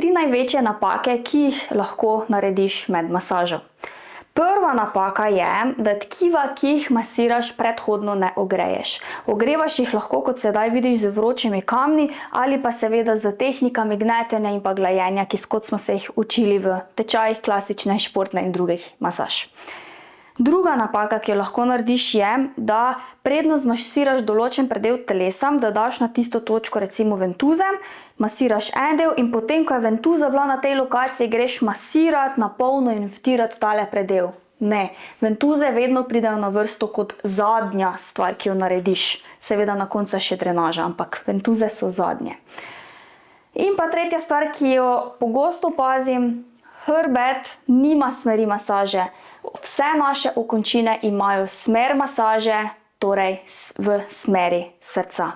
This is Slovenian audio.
3 največje napake, ki jih lahko narediš med masažo. Prva napaka je, da tkiva, ki jih masiraš, predhodno ne ogreješ. Ogrevaš jih lahko, kot sedaj vidiš, z vročimi kamni ali pa seveda z tehnikami gnetenja in pa glajenja, kot smo se jih učili v tečajih klasične, športne in drugih masaž. Druga napaka, ki jo lahko narediš, je, da predno zmasiraš določen predel telesa, da daš na tisto točko recimo ventuze, masiraš en del in potem, ko je ventuza bila na tej lokaciji, greš masirati na polno in vtirati tale predel. Ne, ventuze vedno pridejo na vrsto kot zadnja stvar, ki jo narediš. Seveda na koncu še drenaža, ampak ventuze so zadnje. In pa tretja stvar, ki jo pogosto opazim, hrbet nima smeri masaže. Vse naše okončine imajo smer masaže, torej v smeri srca.